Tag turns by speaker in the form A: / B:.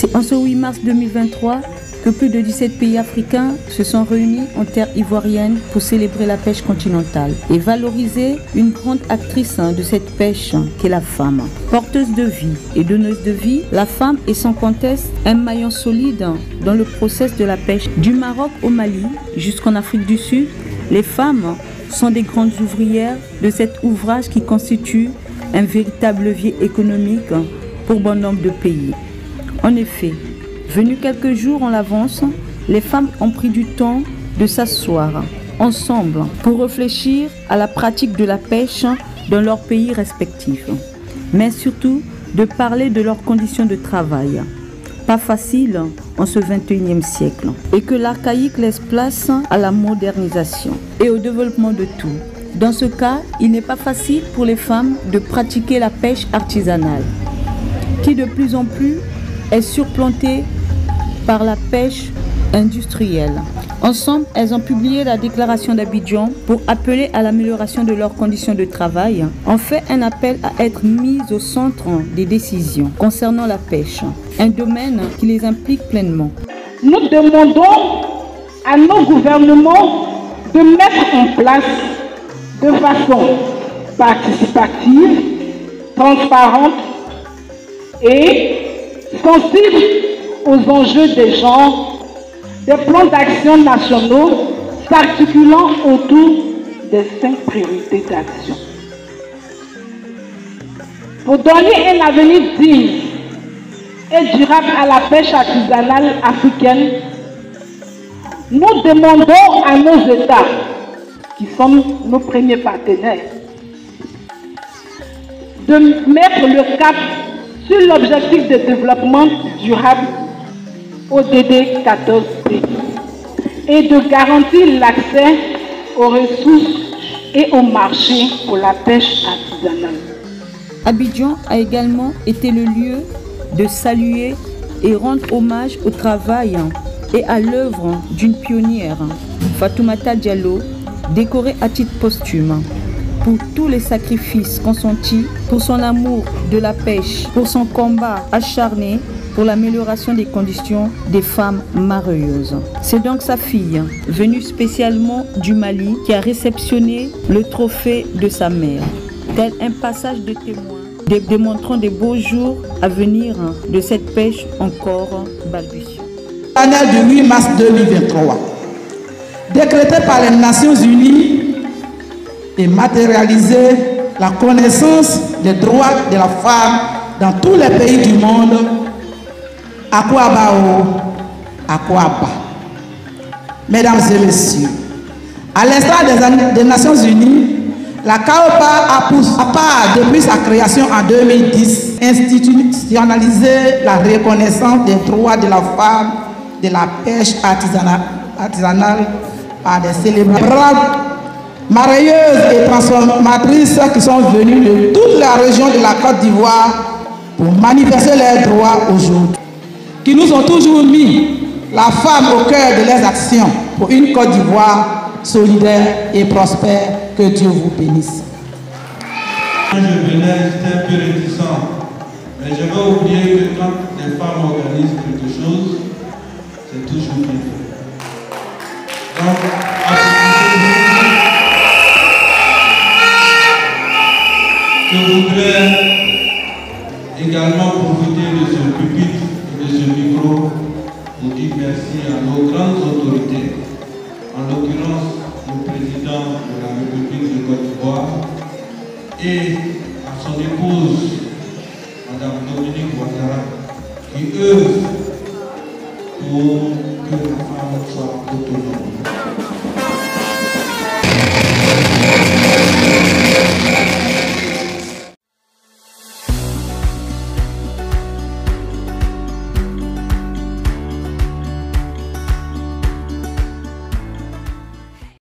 A: C'est en ce 8 mars 2023 que plus de 17 pays africains se sont réunis en terre ivoirienne pour célébrer la pêche continentale et valoriser une grande actrice de cette pêche qu'est la femme. Porteuse de vie et donneuse de vie, la femme est sans conteste un maillon solide dans le processus de la pêche. Du Maroc au Mali jusqu'en Afrique du Sud, les femmes sont des grandes ouvrières de cet ouvrage qui constitue un véritable levier économique pour bon nombre de pays. En effet, venues quelques jours en avance, les femmes ont pris du temps de s'asseoir ensemble pour réfléchir à la pratique de la pêche dans leurs pays respectifs, mais surtout de parler de leurs conditions de travail. Pas facile en ce 21e siècle, et que l'archaïque laisse place à la modernisation et au développement de tout. Dans ce cas, il n'est pas facile pour les femmes de pratiquer la pêche artisanale, qui de plus en plus est surplantée par la pêche industrielle. Ensemble, elles ont publié la déclaration d'Abidjan pour appeler à l'amélioration de leurs conditions de travail. En fait, un appel à être mis au centre des décisions concernant la pêche, un domaine qui les implique pleinement.
B: Nous demandons à nos gouvernements de mettre en place de façon participative, transparente et sensible aux enjeux des genres, des plans d'action nationaux s'articulant autour des 5 priorités d'action. Pour donner un avenir digne et durable à la pêche artisanale africaine, nous demandons à nos États, qui sont nos premiers partenaires, de mettre le cap sur l'objectif de développement durable ODD 14P et de garantir l'accès aux ressources et au marché pour la pêche artisanale.
A: Abidjan a également été le lieu de saluer et rendre hommage au travail et à l'œuvre d'une pionnière, Fatoumata Diallo, décorée à titre posthume pour tous les sacrifices consentis, pour son amour de la pêche, pour son combat acharné pour l'amélioration des conditions des femmes mareyeuses. C'est donc sa fille, venue spécialement du Mali, qui a réceptionné le trophée de sa mère, tel un passage de témoin démontrant des beaux jours à venir de cette pêche encore balbutiante.
C: L'année du 8 mars 2023, décrété par les Nations Unies et matérialisé la connaissance des droits de la femme dans tous les pays du monde, Akwabao, Akwaba. Mesdames et messieurs, à l'instar des Nations Unies, la CAOPA a depuis sa création en 2010, institutionnalisé la reconnaissance des droits de la femme de la pêche artisanale par des célébrations mareyeuses et transformatrices qui sont venues de toute la région de la Côte d'Ivoire pour manifester leurs droits aujourd'hui, qui nous ont toujours mis la femme au cœur de leurs actions pour une Côte d'Ivoire solidaire et prospère. Que Dieu vous bénisse.
D: Quand je venais, j'étais un peu réticent, mais je vais oublier que quand les femmes organisent quelque chose, c'est toujours bien fait. Donc, je voudrais également profiter de ce pupitre et de ce micro pour dire merci à nos grandes autorités, en l'occurrence le président de la République de Côte d'Ivoire et à son épouse, Madame Dominique Ouattara, qui œuvrent pour que la